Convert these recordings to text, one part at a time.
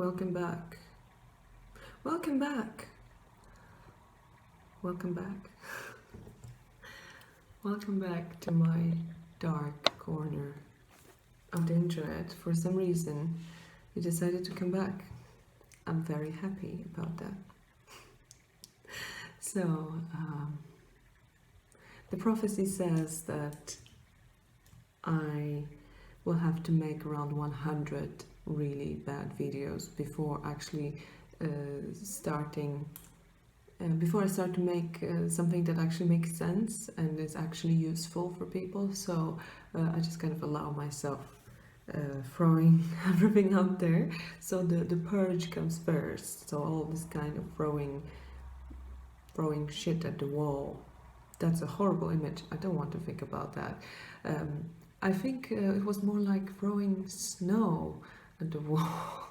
Welcome back. Welcome back. Welcome back. Welcome back to my dark corner of the internet. For some reason, you decided to come back. I'm very happy about that. So, the prophecy says that I will have to make around 100 really bad videos before actually before I start to make something that actually makes sense and is actually useful for people. So I just kind of allow myself throwing everything out there. So the purge comes first. So all this kind of throwing shit at the wall. That's a horrible image. I don't want to think about that. I think it was more like throwing snow at the wall.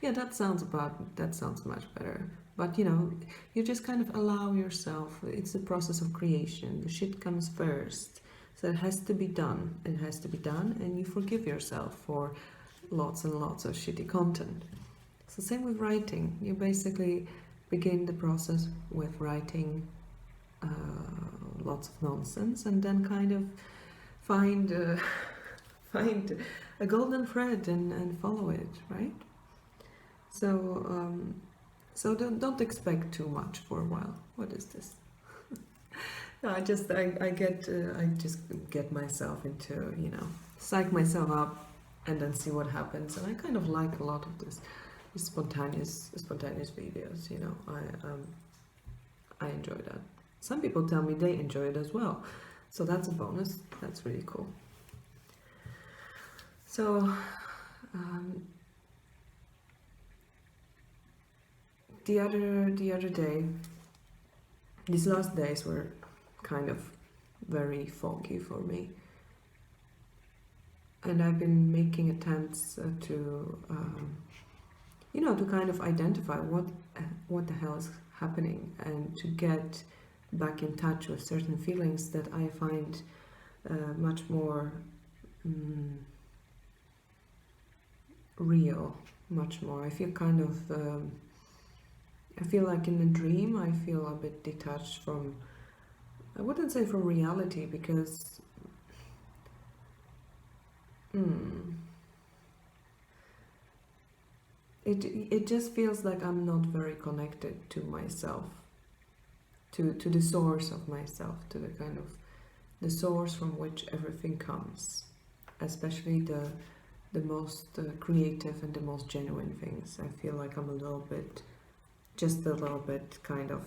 Yeah, that sounds much better. But you just kind of allow yourself. It's a process of creation. The shit comes first. So it has to be done. It has to be done, and you forgive yourself for lots and lots of shitty content. So same with writing. You basically begin the process with writing lots of nonsense, and then kind of find a golden thread and follow it, right? So don't expect too much for a while. What is this? No, I just get myself into psych myself up and then see what happens, and I kind of like a lot of this spontaneous videos. I enjoy that. Some people tell me they enjoy it as well, so that's a bonus. That's really cool. So the other day, these last days were kind of very foggy for me, and I've been making attempts to kind of identify what the hell is happening, and to get back in touch with certain feelings that I find much more real, much more. I feel kind of I feel like in a dream. I feel a bit detached from, I wouldn't say from reality, because it just feels like I'm not very connected to myself, to the source of myself, to the kind of the source from which everything comes, especially the most creative and the most genuine things. I feel like I'm just a little bit kind of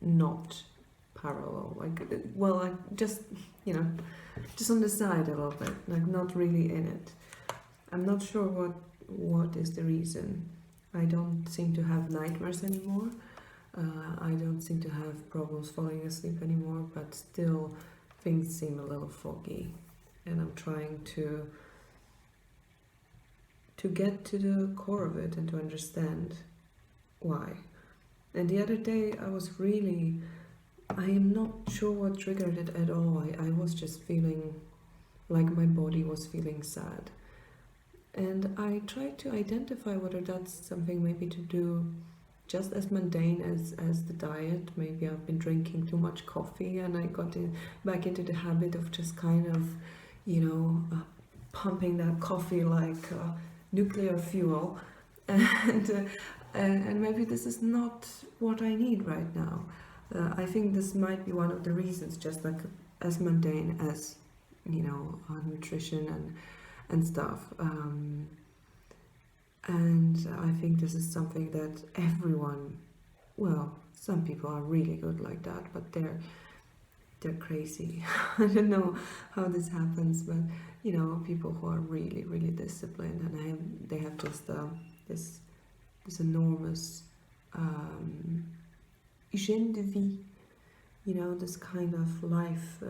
not parallel, just on the side a little bit, like not really in it. I'm not sure what is the reason. I don't seem to have nightmares anymore. I don't seem to have problems falling asleep anymore, but still things seem a little foggy, and I'm trying to get to the core of it and to understand why. And the other day I am not sure what triggered it at all. I was just feeling like my body was feeling sad, and I tried to identify whether that's something maybe to do just as mundane as the diet. Maybe I've been drinking too much coffee, and I got back into the habit of just kind of pumping that coffee like nuclear fuel, and maybe this is not what I need right now. I think this might be one of the reasons, just like as mundane as nutrition and stuff. And I think this is something that everyone, well, some people are really good like that, but they're crazy. I don't know how this happens, but people who are really, really disciplined, and they have just this enormous hygiène de vie, this kind of life.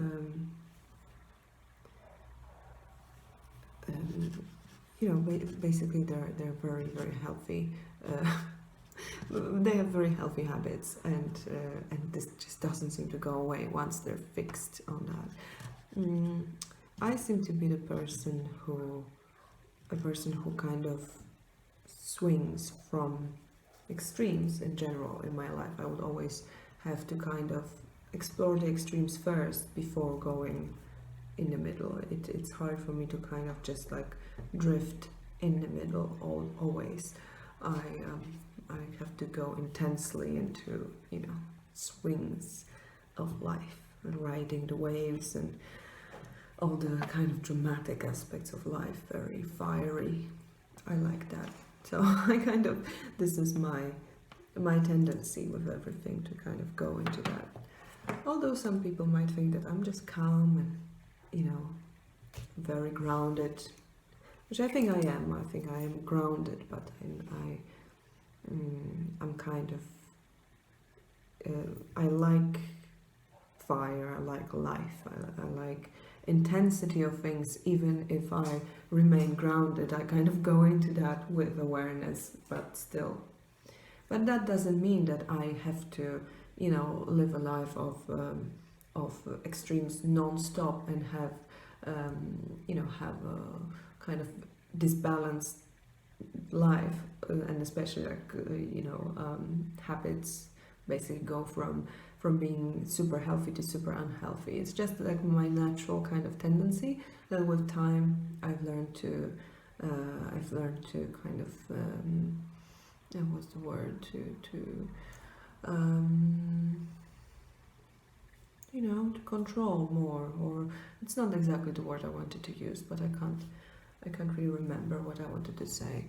Basically they're very, very healthy. They have very healthy habits, and this just doesn't seem to go away once they're fixed on that. I seem to be a person who kind of swings from extremes in general in my life. I would always have to kind of explore the extremes first before going in the middle. It's hard for me to kind of just like drift in the middle always. I have to go intensely into, you know, swings of life and riding the waves and all the kind of dramatic aspects of life, very fiery. I like that. So I kind of, this is my tendency with everything, to kind of go into that. Although some people might think that I'm just calm and, you know, very grounded, which I think I am. I think I am grounded, but I'm kind of, I like fire, I like life, I like intensity of things. Even if I remain grounded, I kind of go into that with awareness, but still. But that doesn't mean that I have to, you know, live a life of extremes non-stop and have, you know, have a kind of disbalanced life, and especially like, you know, habits basically go from being super healthy to super unhealthy. It's just like my natural kind of tendency that with time I've learned to kind of what's the word, to you know, to control more, or it's not exactly the word I wanted to use, but I can't really remember what I wanted to say.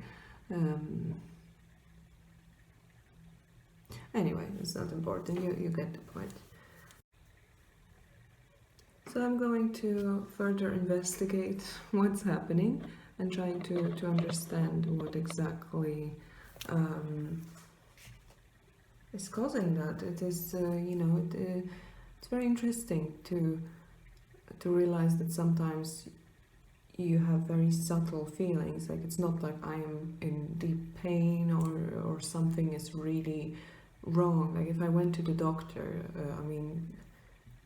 Anyway, it's not important. You get the point. So I'm going to further investigate what's happening and trying to understand what exactly is causing that. It is, you know, it's very interesting to realize that sometimes you have very subtle feelings. Like, it's not like I am in deep pain or something is really wrong. Like, if I went to the doctor, I mean,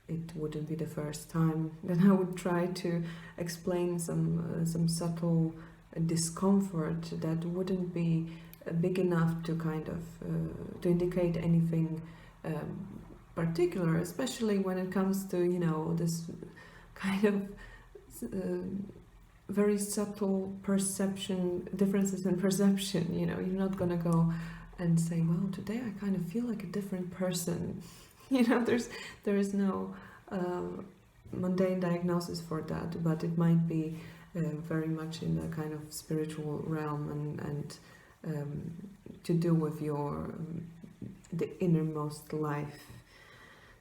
it wouldn't be the first time that I would try to explain some subtle discomfort that wouldn't be big enough to kind of to indicate anything particular, especially when it comes to, you know, this kind of very subtle perception differences in perception. You know, you're not gonna go and say, well, today I kind of feel like a different person. You know, there is no mundane diagnosis for that, but it might be very much in the kind of spiritual realm and to do with your the innermost life.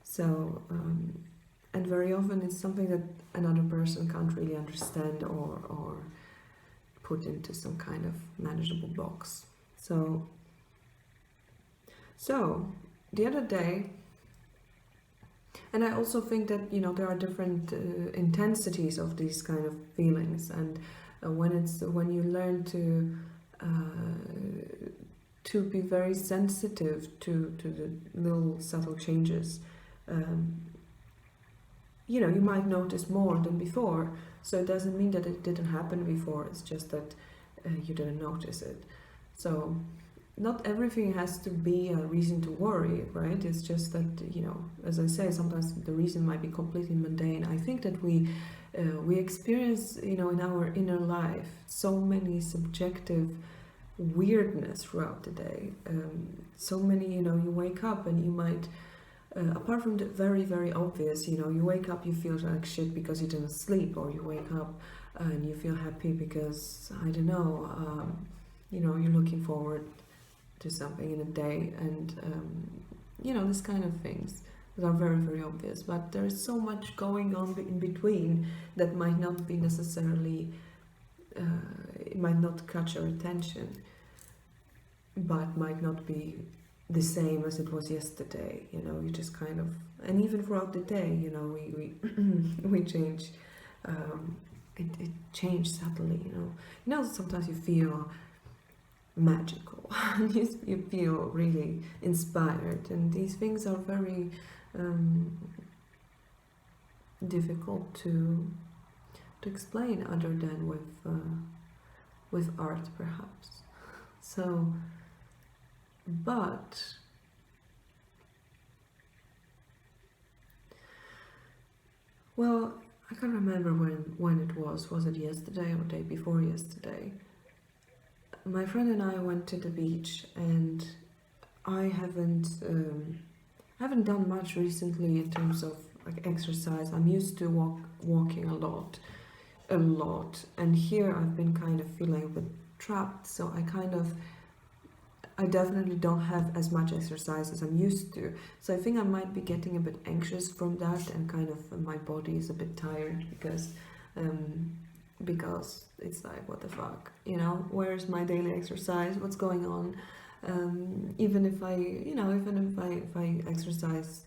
So and very often it's something that another person can't really understand or put into some kind of manageable box. So the other day, and I also think that, you know, there are different intensities of these kind of feelings, and when you learn to be very sensitive to the little subtle changes, you know, you might notice more than before. So it doesn't mean that it didn't happen before, it's just that you didn't notice it. So not everything has to be a reason to worry, right? It's just that, you know, as I say, sometimes the reason might be completely mundane. I think that we experience, you know, in our inner life so many subjective weirdness throughout the day. So many, you know, you wake up and you might, apart from the very, very obvious, you know, you wake up, you feel like shit because you didn't sleep, or you wake up and you feel happy because, I don't know, you know, you're looking forward to something in a day, and you know, this kind of things that are very, very obvious. But there's so much going on in between that might not be necessarily, it might not catch your attention, but might not be the same as it was yesterday. You know, you just kind of, and even throughout the day, you know, we change. It changed subtly. You know, sometimes you feel magical. You feel really inspired, and these things are very difficult to explain other than with art, perhaps. So, but well, I can't remember when it was. Was it yesterday or day before yesterday? My friend and I went to the beach, and I haven't done much recently in terms of like exercise. I'm used to walking a lot, and here I've been kind of feeling a bit trapped. So I definitely don't have as much exercise as I'm used to. So I think I might be getting a bit anxious from that, and kind of my body is a bit tired um, because it's like, what the fuck, you know? Where's my daily exercise? What's going on? Even if if I exercise,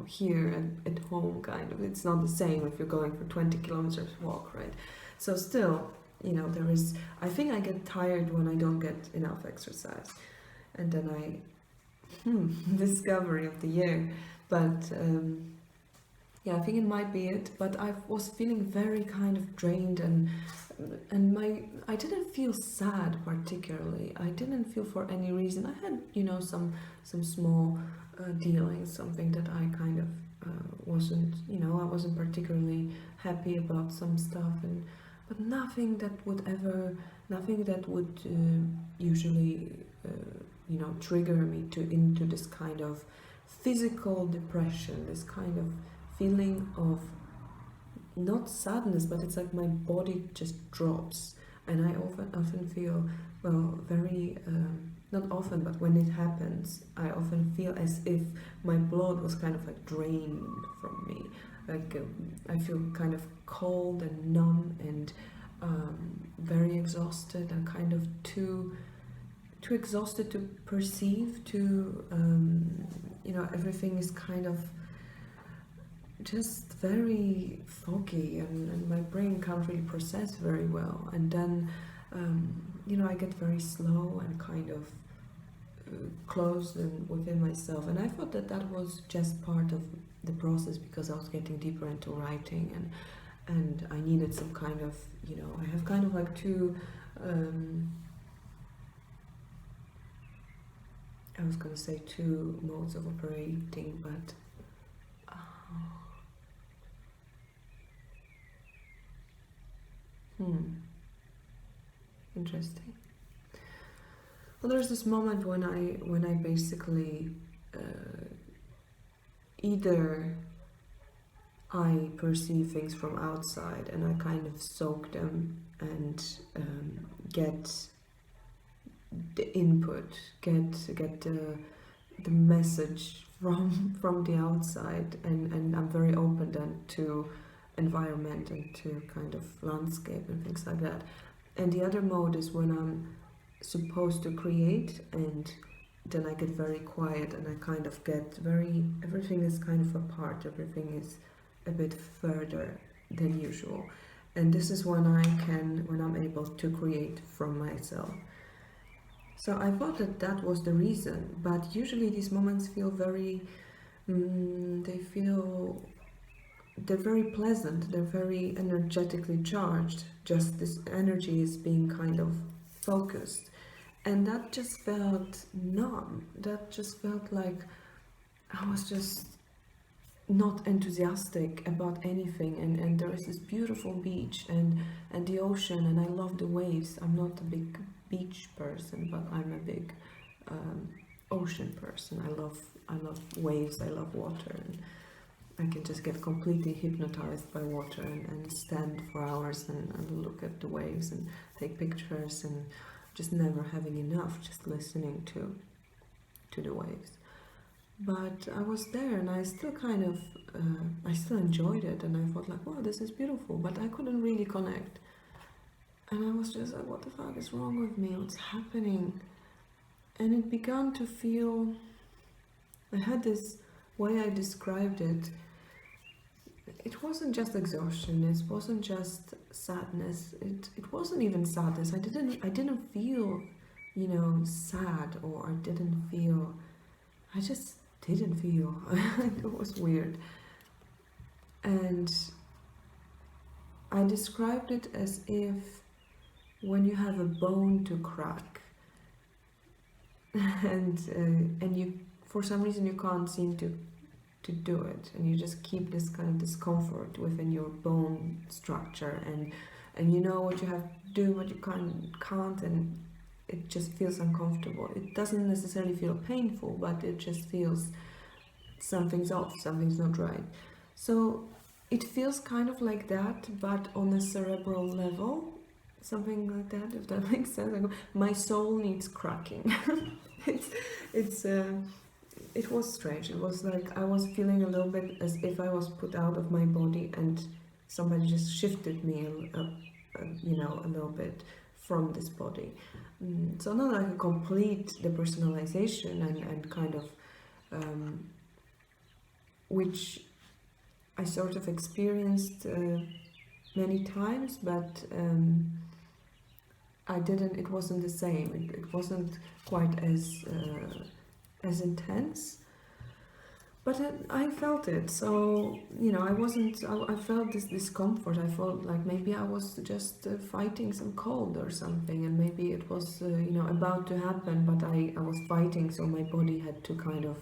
here at home, kind of, it's not the same if you're going for 20 kilometers walk, right? So still, there is, I think I get tired when I don't get enough exercise, and then discovery of the year. But yeah, I think it might be it. But I was feeling very kind of drained, and I didn't feel sad particularly. I didn't feel for any reason. I had some small dealings, something that I kind of I wasn't particularly happy about some stuff, but nothing that would usually trigger me into this kind of physical depression, this kind of feeling of not sadness, but it's like my body just drops, and I often feel, well, very not often, but when it happens, I often feel as if my blood was kind of like drained from me. Like I feel kind of cold and numb, and very exhausted, and kind of too exhausted to perceive, everything is kind of just very foggy, and my brain can't really process very well, and then I get very slow and kind of closed and within myself. And I thought that was just part of the process, because I was getting deeper into writing, and I needed some kind of, I have kind of like two I was going to say two modes of operating, but interesting. Well, there's this moment when I basically either I perceive things from outside, and I kind of soak them, and get the input, get the message from the outside, and I'm very open then to environment and to kind of landscape and things like that. And the other mode is when I'm supposed to create, and then I get very quiet, and I kind of get everything is kind of apart, everything is a bit further than usual. And this is when I'm able to create from myself. So I thought that was the reason, but usually these moments feel very, they're very pleasant, they're very energetically charged, just this energy is being kind of focused. And that just felt numb, that just felt like I was just not enthusiastic about anything, and there is this beautiful beach and the ocean, and I love the waves. I'm not a big beach person, but I'm a big ocean person. I love waves, I love water, and I can just get completely hypnotized by water, and stand for hours and look at the waves and take pictures, and just never having enough, just listening to the waves. But I was there, and I still kind of I still enjoyed it, and I thought like, wow, this is beautiful, but I couldn't really connect. And I was just like, what the fuck is wrong with me? What's happening? And it began to feel, I had this way I described it. It wasn't just exhaustion, it wasn't just sadness, it wasn't even sadness. I didn't feel, sad, or I just didn't feel. It was weird. And I described it as if when you have a bone to crack and you, for some reason, you can't seem to do it, and you just keep this kind of discomfort within your bone structure, and you know what you have to do, what you can't, and it just feels uncomfortable. It doesn't necessarily feel painful, but it just feels something's off, something's not right. So it feels kind of like that, but on a cerebral level, something like that, if that makes sense. Like, my soul needs cracking. it's it's it was strange. It was like I was feeling a little bit as if I was put out of my body and somebody just shifted me a little bit from this body. So not like a complete depersonalization and kind of which I sort of experienced many times, but I didn't. It wasn't the same. It wasn't quite as intense. But I felt it, so I wasn't. I felt this discomfort. I felt like maybe I was just fighting some cold or something, and maybe it was about to happen, but I was fighting, so my body had to kind of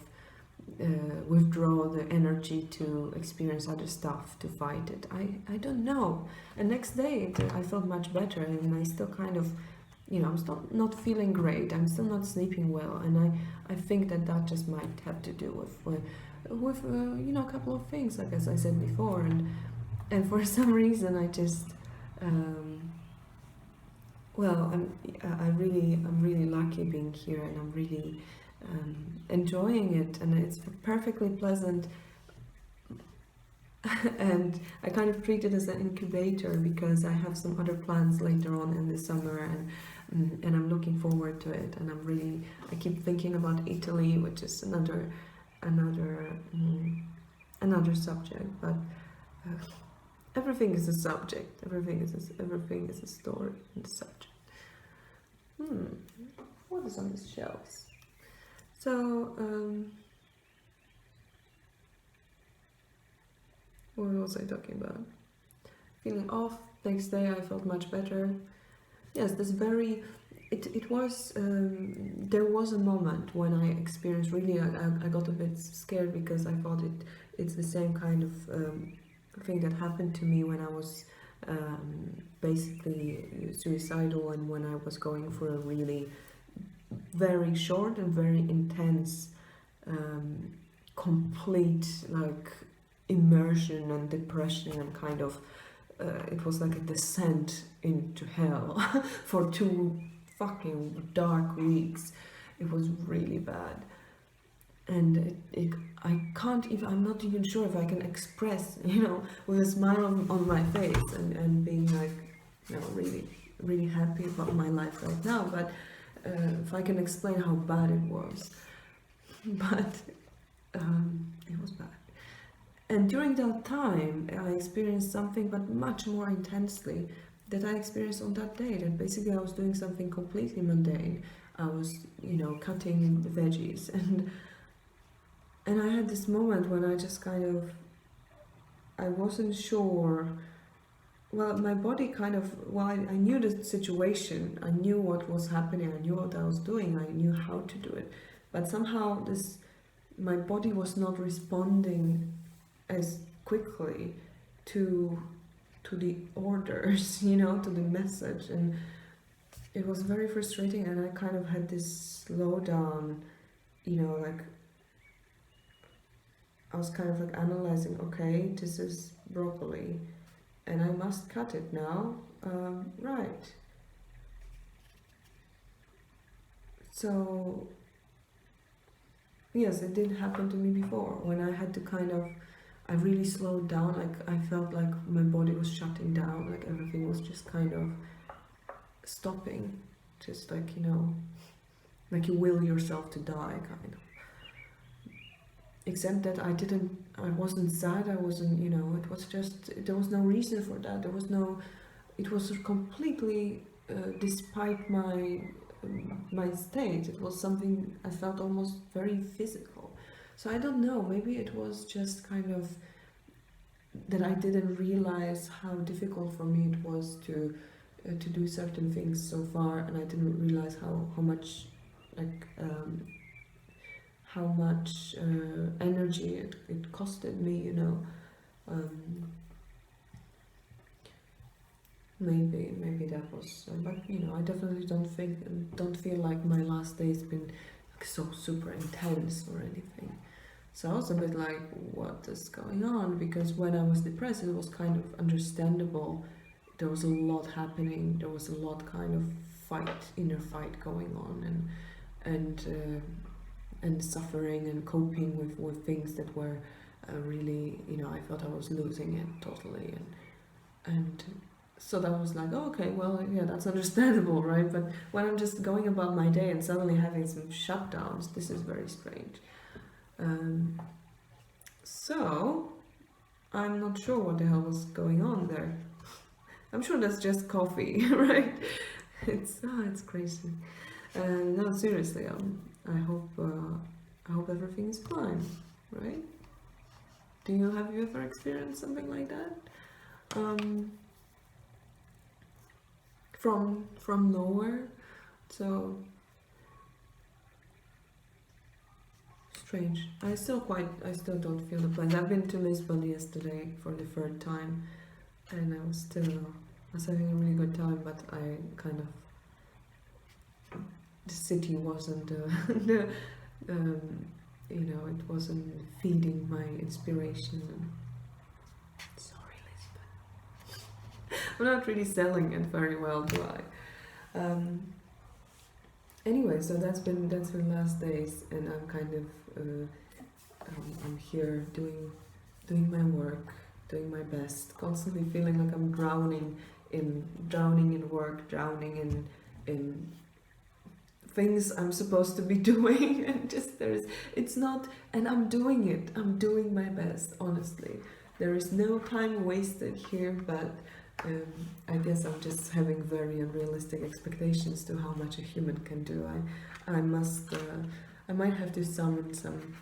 withdraw the energy to experience other stuff to fight it. I don't know. And next day I felt much better, and I still kind of, I'm still not feeling great. I'm still not sleeping well, and I think that just might have to do with a couple of things, like as I said before, and for some reason I just. Well, I'm really lucky being here, and I'm really enjoying it, and it's perfectly pleasant. And I kind of treat it as an incubator because I have some other plans later on in the summer, and I'm looking forward to it. And I keep thinking about Italy, which is another subject, but everything is a subject. Everything is a story and a subject. What is on the shelves? So, what was I talking about? Feeling off. Next day, I felt much better. Yes, it was. There was a moment when I experienced really. I got a bit scared because I thought it's the same kind of thing that happened to me when I was basically suicidal, and when I was going for a really very short and very intense complete like immersion and depression, and kind of it was like a descent into hell for 2 fucking dark weeks. It was really bad, and I can't even, I'm not even sure if I can express, with a smile on my face and being like, really, really happy about my life right now, but if I can explain how bad it was. But it was bad. And during that time, I experienced something, but much more intensely, that I experienced on that day. That basically I was doing something completely mundane. I was, cutting the veggies, and I had this moment when I just kind of, I wasn't sure. Well, my body kind of, I knew the situation, I knew what was happening, I knew what I was doing, I knew how to do it, but somehow my body was not responding as quickly to the orders, to the message, and it was very frustrating, and I kind of had this slowdown, like I was kind of like analyzing, okay, this is broccoli, and I must cut it now, right. So, yes, it did happen to me before, when I had to kind of, I really slowed down, like I felt like my body was shutting down, like everything was just kind of stopping, just like, like you will yourself to die, kind of. Except that I wasn't sad, I wasn't, it was just, there was no reason for that, it was completely, despite my state, it was something I felt almost very physical. So I don't know, maybe it was just kind of that I didn't realize how difficult for me it was to to do certain things so far, and I didn't realize how much like how much energy it costed me, you know. Um, maybe that was, but you know, I definitely don't feel like my last day's been like so super intense or anything. So I was a bit like, what is going on? Because when I was depressed, it was kind of understandable. There was a lot happening. There was a lot kind of inner fight going on, and suffering and coping with things that were really, you know, I thought I was losing it totally, and so that was like, oh, okay, well, yeah, that's understandable, right? But when I'm just going about my day and suddenly having some shutdowns, this is very strange. So I'm not sure what the hell was going on there. I'm sure that's just coffee, right? It's crazy. No, seriously, I hope everything's fine, right? Have you ever experienced something like that? From nowhere, so strange. I still don't feel the place. I've been to Lisbon yesterday for the third time, and I was having a really good time, but I kind of, the city wasn't the you know, it wasn't feeding my inspiration. Sorry, Lisbon. I'm not really selling it very well, do I? Anyway, so that's been last days, and I'm kind of I'm here doing my work, doing my best, constantly feeling like I'm drowning in work, drowning in things I'm supposed to be doing, and just it's not, and I'm doing it. I'm doing my best, honestly. There is no time wasted here, but I guess I'm just having very unrealistic expectations to how much a human can do. I must I might have to summon some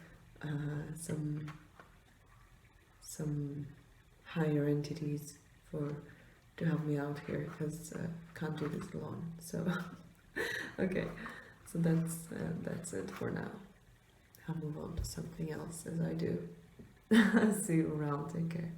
higher entities to help me out here, because I can't do this alone. So okay, so that's it for now. I'll move on to something else as I do. See you around. Take care.